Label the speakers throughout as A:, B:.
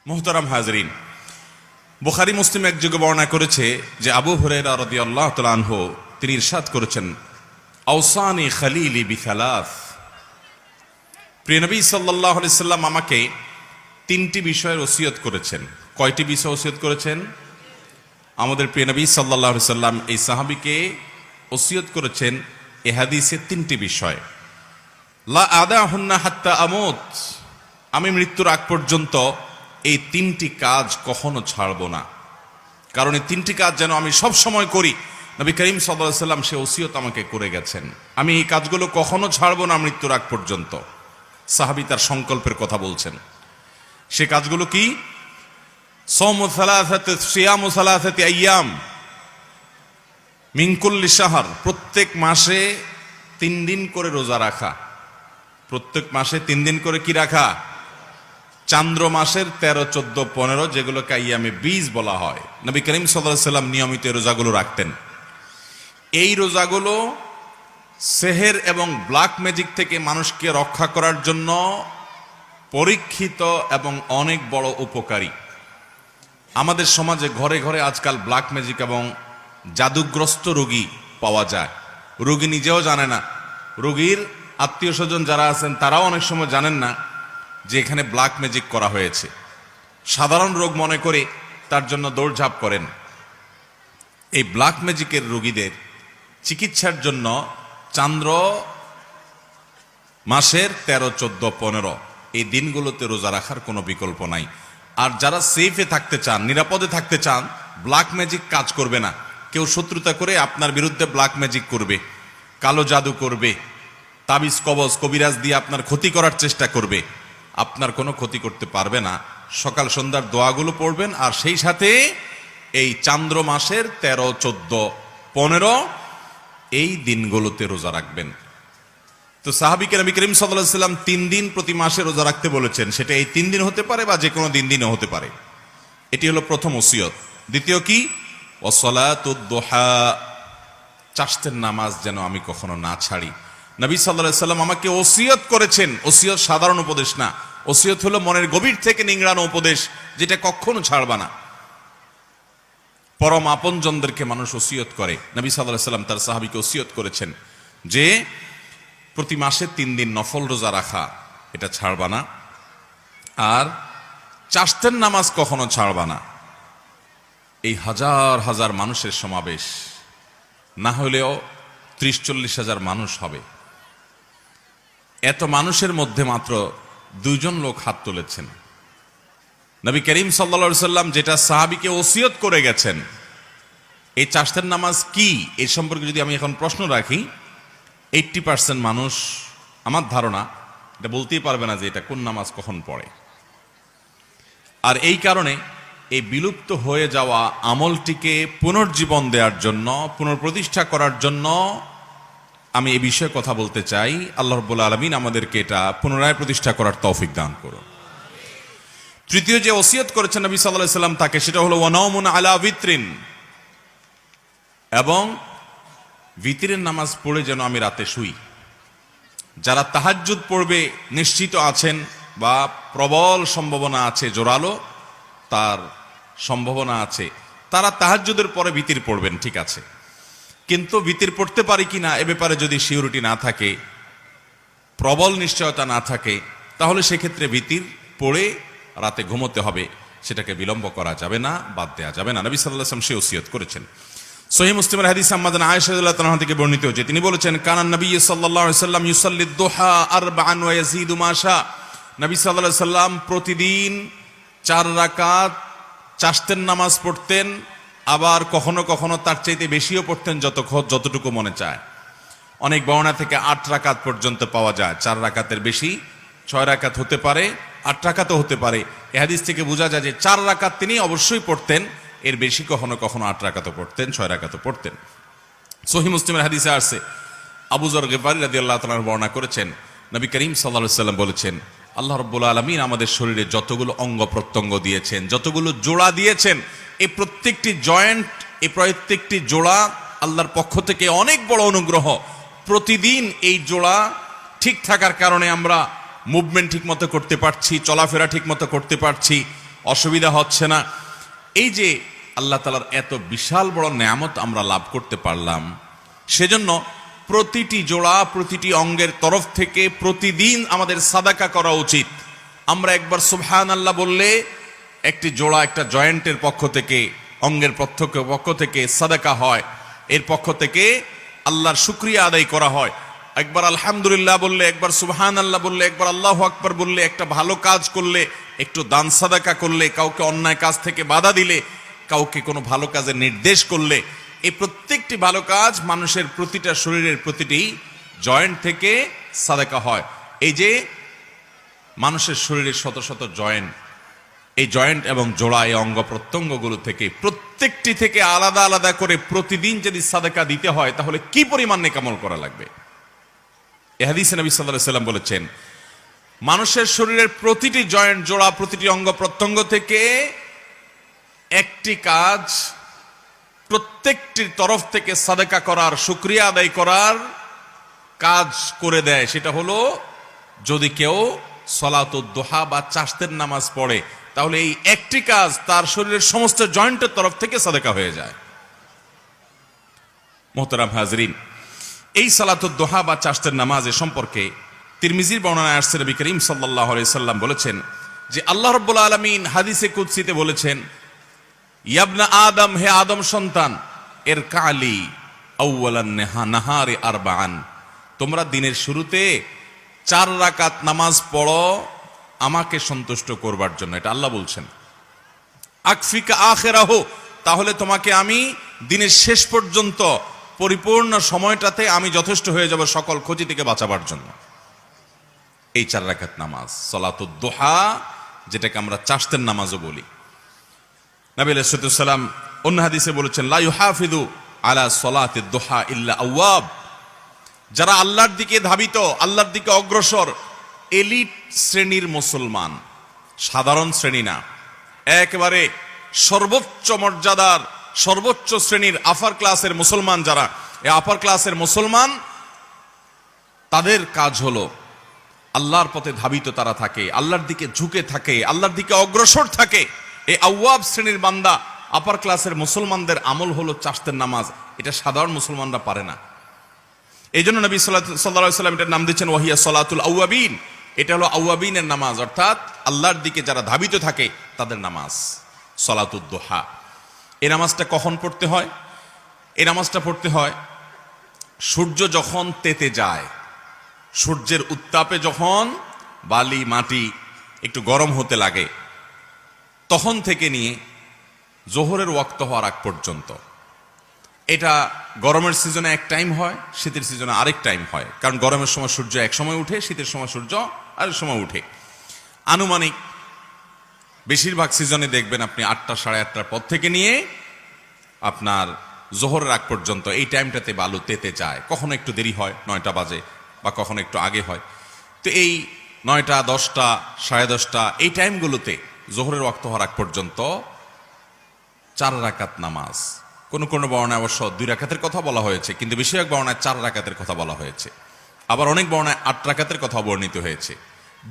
A: মুহতারাম হাজরিন, বুখারী মুসলিম এক যুগে বর্ণনা করেছে যে আবু হুরায়রা রাদিয়াল্লাহু তাআলা আনহু তিনি ইরশাদ করেছেন, আওসানি খলিলি বিসালাস, প্রিয় নবী সাল্লাল্লাহু আলাইহি সাল্লাম আমাকে তিনটি বিষয়ের ওসিয়ত করেছেন। কয়টি বিষয় ওসিয়ত করেছেন? আমাদের প্রিয় নবী সাল্লাল্লাহু আলাইহি সাল্লাম এই সাহাবীকে ওসিয়ত করেছেন এ হাদিসে তিনটি বিষয়। লা আদাহুন্না হাত্তা আমুত, আমি মৃত্যুর আগ পর্যন্ত এই তিনটি কাজ কখনো ছাড়ব না, কারণ এই তিনটি কাজ যেন আমি সব সময় করি। নবী করিম সাল্লাল্লাহু আলাইহি সাল্লাম সে ওসিয়ত আমাকে করে গেছেন, আমি এই কাজগুলো কখনো ছাড়ব না মৃত্যুর আগ পর্যন্ত। সাহাবী তার সংকল্পের কথা বলছেন। সে কাজগুলো কি? সাওমু সালাসাতি সিয়ামু সালাসাতি আইয়াম মিন কুল্লি শাহর, প্রত্যেক মাসে 3 দিন করে রোজা রাখা। প্রত্যেক মাসে 3 দিন করে কি রাখা? চান্দ্র মাসের 13, 14, 15 যেগুলোকে আইয়ামে বীজ বলা হয়। নবী করিম সাল্লাল্লাহু আলাইহি সাল্লাম নিয়মিত রোজাগুলো রাখতেন। এই রোজাগুলো সেহের এবং ব্ল্যাক ম্যাজিক থেকে মানুষকে রক্ষা করার জন্য পরীক্ষিত এবং অনেক বড় উপকারী। আমাদের সমাজে ঘরে ঘরে আজকাল ব্ল্যাক ম্যাজিক এবং জাদুগ্রস্ত রোগী পাওয়া যায়। রোগী নিজেও জানে না, রোগীর আত্মীয় স্বজন যারা আছেন তারাও অনেক সময় জানেন না যে এখানে ব্ল্যাক ম্যাজিক করা হয়েছে। সাধারণ রোগ মনে করে তার জন্য দৌড়ঝাঁপ করেন। এই ব্ল্যাক ম্যাজিকের রোগীদের চিকিৎসার জন্য চান্দ্র মাসের 13, 14, 15 এই দিনগুলোতে রোজা রাখার কোনো বিকল্প নাই। আর যারা সেফে থাকতে চান, নিরাপদে থাকতে চান, ব্ল্যাক ম্যাজিক কাজ করবে না। কেউ শত্রুতা করে আপনার বিরুদ্ধে ব্ল্যাক ম্যাজিক করবে, কালো জাদু করবে, তাবিজ কবজ কবিরাজ দিয়ে আপনার ক্ষতি করার চেষ্টা করবে, আপনার কোনো ক্ষতি করতে পারবে না। সকাল সন্ধ্যার দোয়াগুলো পড়বেন আর সেই সাথে এই চান্দ্র মাসের 13, 14, 15 এই দিনগুলোতে রোজা রাখবেন। তো সাহাবীকে নবী করিম সাল্লাল্লাহু আলাইহি সাল্লাম 3 দিন প্রতি মাসে রোজা রাখতে বলেছেন। সেটা এই 3 দিন হতে পারে বা যে কোনো দিনও হতে পারে। এটি হলো প্রথম ওসিয়ত। দ্বিতীয় কি? ওয়াসসালাতুদ দুহা, চাষতের নামাজ যেন আমি কখনো না ছাড়ি। নবী সাল্লাল্লাহু আলাইহি সাল্লাম আমাকে ওসিয়ত করেছেন। ওসিয়ত সাধারণ উপদেশ না, ওসিয়ত হলো মনের গভীর থেকে নিংড়ানো উপদেশ, যেটা কখনো ছাড়বা না। পরম আপনজনদেরকে মানুষ ওসিয়ত করে। নবী সাল্লাল্লাহু আলাইহি সাল্লাম তার সাহাবীকে ওসিয়ত করেছেন যে প্রতি মাসে 3 দিন নফল রোজা রাখা, এটা ছাড়বা না। আর চাষতের নামাজ কখনো ছাড়বা না। এই হাজার হাজার মানুষের সমাবেশ, না হলেও 30-40 হাজার মানুষ হবে। এত মানুষের মধ্যে মাত্র 2 জন লোক হাত তুলেছেন। নবী করিম সাল্লাল্লাহু আলাইহি সাল্লাম যেটা সাহাবীকে ওসিয়ত করে গেছেন, এই চাষতের নামাজ কি, এই সম্পর্কে যদি আমি এখন প্রশ্ন রাখি, 80% মানুষ আমার ধারণা এটা বলতেই পারবে না যে এটা কোন নামাজ কখন পড়ে। আর এই কারণে এই বিলুপ্ত হয়ে যাওয়া আমলটিকে পুনর্জীবন দেওয়ার জন্য, পুনঃপ্রতিষ্ঠা করার জন্য আমি এই বিষয়ে কথা বলতে চাই। আল্লাহ রাব্বুল আলামিন আমাদেরকে এটা পুনরায় প্রতিষ্ঠা করার তৌফিক দান করুন। তৃতীয় যে ওসিয়ত করেছেন নবী সাল্লাল্লাহু আলাইহি সাল্লাম তাকে, সেটা হলো ওয়ানাউমুন আলা বিত্রিন, এবং বিতরের নামাজ পড়ে যেন আমি রাতে শুই। যারা তাহাজ্জুদ পড়বে নিশ্চিত আছেন বা প্রবল সম্ভাবনা আছে, জোরালো তার সম্ভাবনা আছে, তারা তাহাজ্জুদের পরে বিতির পড়বেন, ঠিক আছে। কিন্তু বিতির পড়তে পারি কিনা এ ব্যাপারে যদি সিউরিটি না থাকে, প্রবল নিশ্চয়তা না থাকে, তাহলে সেক্ষেত্রে বিতির পড়ে রাতে ঘুমোতে হবে। সেটাকে বিলম্ব করা যাবে না, বাদ দেওয়া যাবে না। নবী সাল্লাল্লাহু আলাইহি ওয়াসাল্লাম সে ওসিয়ত করেছেন। সহিহ মুসলিমের হাদিস আম্মাজান আয়েশা রাদিয়াল্লাহু তাআলা থেকে বর্ণিত হয়েছে, তিনি বলেছেন, কানান নবী সাল্লাল্লাহু আলাইহি ওয়াসাল্লাম ইউসাল্লি দুহা 4 ওয়া ইয়াজিদু মা শা। নবী সাল্লাল্লাহু আলাইহি ওয়াসাল্লাম প্রতিদিন 4 রাকাত চাষতের নামাজ পড়তেন, আবার কখনো কখনো তার চাইতে বেশিও পড়তেন, যতটুকু মনে চায়। অনেক বর্ণনা থেকে 8 রাকাত পর্যন্ত পাওয়া যায়। 4 রাকাতের বেশি 6 রাকাত হতে পারে, 8 রাকাতও হতে পারে। এই হাদিস থেকে বোঝা যায় যে 4 রাকাত তিনি অবশ্যই পড়তেন, এর বেশি কখনো কখনো 8 রাকাতও পড়তেন, 6 রাকাতও পড়তেন। সহিহ মুসলিমের হাদিসে আসছে, আবু যর গিফারী রাদিয়াল্লাহু তাআলা বর্ণনা করেছেন, নবী করিম সাল্লাল্লাহু আলাইহি সাল্লাম বলেছেন, আল্লাহ রাব্বুল আলামিন আমাদের শরীরে যতগুলো অঙ্গ প্রত্যঙ্গ দিয়েছেন, যতগুলো জোড়া দিয়েছেন, এই প্রত্যেকটি জয়েন্ট, এই প্রত্যেকটি জোড়া আল্লাহর পক্ষ থেকে অনেক বড় অনুগ্রহ। প্রতিদিন এই জোড়া ঠিক থাকার কারণে আমরা মুভমেন্ট ঠিক মতো করতে পারছি, চলাফেরা ঠিক মতো করতে পারছি, অসুবিধা হচ্ছে না। এই যে আল্লাহ তাআলার এত বিশাল বড় নেয়ামত আমরা লাভ করতে পারলাম, সেজন্য প্রতিটি জোড়া, প্রতিটি অঙ্গের তরফ থেকে প্রতিদিন আমাদের সাদাকা করা উচিত। আমরা একবার সুবহানাল্লাহ বললে একটি জোড়া, একটা জয়েন্টের পক্ষ থেকে, অঙ্গের পক্ষ থেকে সাদাকা হয়, এর পক্ষ থেকে আল্লাহর শুকরিয়া আদায় করা হয়। একবার আলহামদুলিল্লাহ বললে, একবার সুবহানাল্লাহ বললে, একবার আল্লাহু আকবার বললে, একটা ভালো কাজ করলে, একটু দান সাদাকা করলে, কাউকে অন্যায় কাজ থেকে বাধা দিলে, কাউকে কোনো ভালো কাজের নির্দেশ করলে, এই প্রত্যেকটি ভালো কাজ মানুষের প্রতিটা শরীরের প্রতিটি জয়েন্ট থেকে সাদাকা হয়। এই যে মানুষের শরীরের শত শত জয়েন্ট, এই জয়েন্ট এবং জোড়া, এই অঙ্গ প্রত্যঙ্গগুলো থেকে প্রত্যেকটি থেকে আলাদা আলাদা করে প্রতিদিন যদি সাদাকা দিতে হয়, তাহলে কি পরিমাণ নেক আমল করা লাগবে। এই হাদিসে নবী সাল্লাল্লাহু আলাইহি ওয়াসাল্লাম বলেছেন, মানুষের শরীরের প্রতিটি জয়েন্ট, জোড়া, প্রতিটি অঙ্গ প্রত্যঙ্গ থেকে একটি কাজ প্রত্যেকটির তরফ থেকে সাদাকা করার, শুকরিয়া আদায় করার কাজ করে দেয়। সেটা হলো যদি কেউ সলাতুদ দুহা বা চাশতের নামাজ পড়ে, তাহলে এই একটি কাজ তার শরীরের সমস্ত জয়েন্টের তরফ থেকে সাদাকা হয়ে যায়। মোহতারাম হাজরিন, এই সালাতুদ দুহা বা চাশতের নামাজের সম্পর্কে তিরমিজির বর্ণনায় আসছে, নবী করিম সাল্লাল্লাহু আলাইহি সাল্লাম বলেছেন যে আল্লাহ রাব্বুল আলামিন হাদিসে কুদসিতে বলেছেন, ইয়াবনা আদম, হে আদম সন্তান, এর কালি আউয়ালান নাহারি আরবাআন, তোমরা দিনের শুরুতে 4 রাকাত নামাজ পড়ো আমাকে সন্তুষ্ট করবার জন্য। এটা আল্লাহ বলছেন। আকফিকা আখিরাহু, তাহলে তোমাকে আমি দিনের শেষ পর্যন্ত পরিপূর্ণ সময়টাতে আমি যথেষ্ট হয়ে যাব সকল ক্ষতি থেকে বাঁচাবার জন্য। এই 4 রাকাত নামাজ সালাতুদ দুহা, যেটাকে আমরা চাশতের নামাজও বলি। নবী আলাইহিস সালাম অন্য হাদিসে বলেছেন, লা ইউহাফিযু আলা সালাতিদ দুহা ইল্লা আওয়াব, যারা আল্লাহর দিকে ধাবিত, আল্লাহর দিকে অগ্রসর, এলিট শ্রেণীর মুসলমান, সাধারণ শ্রেণী না, একেবারে সর্বোচ্চ মর্যাদার, সর্বোচ্চ শ্রেণীর আপার ক্লাসের মুসলমান যারা, এই আপার ক্লাসের মুসলমান, তাদের কাজ হলো আল্লাহর পথে ধাবিত তারা থাকে, আল্লাহর দিকে ঝুঁকে থাকে, আল্লাহর দিকে অগ্রসর থাকে। এই আওয়াব শ্রেণীর বান্দা, আপার ক্লাসের মুসলমানদের আমল হলো চাশতের নামাজ। এটা সাধারণ মুসলমানরা পারে না। এই জন্য নবী সাল্লাল্লাহু আলাইহি সাল্লাম এটার নাম দিচ্ছেন ওয়াহিয়া সলাতুল আওয়াবিন। এটা হলো আওয়াবিনের নামাজ, অর্থাৎ আল্লাহর দিকে যারা ধাবিত থাকে তাদের নামাজ, সলাতুদ দুহা। এই নামাজটা কখন পড়তে হয়? এই নামাজটা পড়তে হয় সূর্য যখন তেতে যায়, সূর্যের উত্তাপে যখন বালি মাটি একটু গরম হতে লাগে, তখন থেকে নিয়ে জোহরের ওয়াক্ত হওয়ার আগ পর্যন্ত। এটা গরমের সিজনে এক টাইম হয়, শীতের সিজনে আরেক টাইম হয়। কারণ গরমের সময় সূর্য এক সময় উঠে, শীতের সময় সূর্য আরেক সময় উঠে। আনুমানিক বেশিরভাগ সিজনে দেখবেন আপনি 8টা সাড়ে 8টার পর থেকে নিয়ে আপনার জোহরের আগ পর্যন্ত এই টাইমটাতে বালু তেতে যায়। কখনো একটু দেরি হয়, 9টা বাজে, বা কখনো একটু আগে হয়। তো এই 9টা, 10টা, সাড়ে 10টা এই টাইমগুলোতে জোহরের ওয়াক্ত হওয়ার আগ পর্যন্ত 4 রাকাত নামাজ। কোনো কোনো বর্ণায় অবশ্য 2 রাকাতের কথা বলা হয়েছে, কিন্তু বেশিরভাগ বর্ণায় 4 রাকাতের কথা বলা হয়েছে। আবার অনেক বর্ণায় 8 রাকাতের কথা বর্ণিত হয়েছে।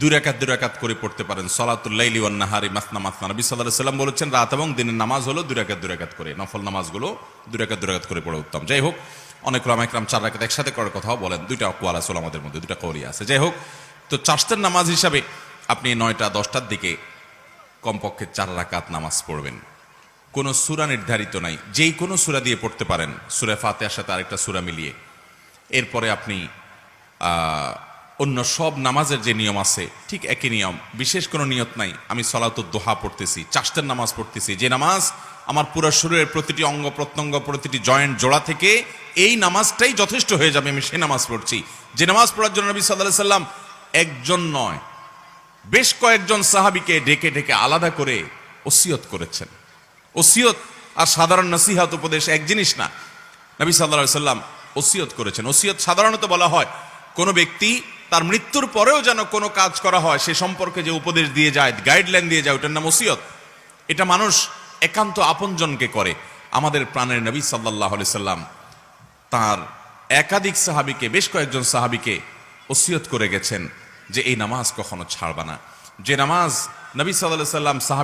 A: 2 রাকাত করে পড়তে পারেন। সলাতুল লাইলি ওয়ান নাহারি মাসনা মাসনা, নবী সাল্লাল্লাহু আলাইহি সাল্লাম বলেছেন রাত এবং দিনের নামাজ হলো 2 রাকাত করে, নফল নামাজগুলো 2 রাকাত করে পড়া উত্তম। যাই হোক, অনেক উলামা ইকরাম 4 রাকাত একসাথে করার কথাও বলেন। 2টা আকওয়াল আছে আমাদের মধ্যে, 2টা কওলি আছে। যাই হোক, তো চাশতের নামাজ হিসাবে আপনি 9টা 10টার দিকে কমপক্ষে 4 রাকাত নামাজ পড়বেন। কোনো সূরা নির্ধারিত নাই, যেই কোনো সূরা দিয়ে পড়তে পারেন, সূরা ফাতিহার সাথে আরেকটা সূরা মিলিয়ে। এরপরে আপনি অন্য সব নামাজের যে নিয়ম আছে ঠিক একই নিয়ম, বিশেষ কোনো নিয়ত নাই। আমি সলাতুদ দুহা পড়তেছি, চাশতের নামাজ পড়তেছি, যে নামাজ আমার পুরো শরীরের প্রতিটি অঙ্গ প্রত্যঙ্গ, প্রতিটি জয়েন্ট জোড়া থেকে এই নামাজটাই যথেষ্ট হয়ে যাবে, আমি সেই নামাজ পড়ছি। যে নামাজ পড়ার জন্য নবী সাল্লাল্লাহু আলাইহি সাল্লাম একজন নয়, বেশ কয়েকজন সাহাবীকে ডেকে ডেকে আলাদা করে ওসিয়ত করেছেন। ওসিয়ত আর সাধারণ নসিহত উপদেশ এক জিনিস না। নবী সাল্লাল্লাহু আলাইহি সাল্লাম ওসিয়ত করেছেন। ওসিয়ত সাধারণত বলা হয় কোনো ব্যক্তি তার মৃত্যুর পরেও যেন কোনো কাজ করা হয় সে সম্পর্কে যে উপদেশ দিয়ে যায়, গাইডলাইন দিয়ে যায়, ওটার নাম ওসিয়ত। এটা মানুষ একান্ত আপনজনকে করে। আমাদের প্রাণের নবী সাল্লাল্লাহু আলাইহি সাল্লাম তার একাধিক সাহাবীকে, বেশ কয়েকজন সাহাবীকে ওসিয়ত করে গেছেন যে এই নামাজ কখনো ছাড়বা না। যে নামাজ নবী সাল্লাল্লাহু আলাইহি সাল্লাম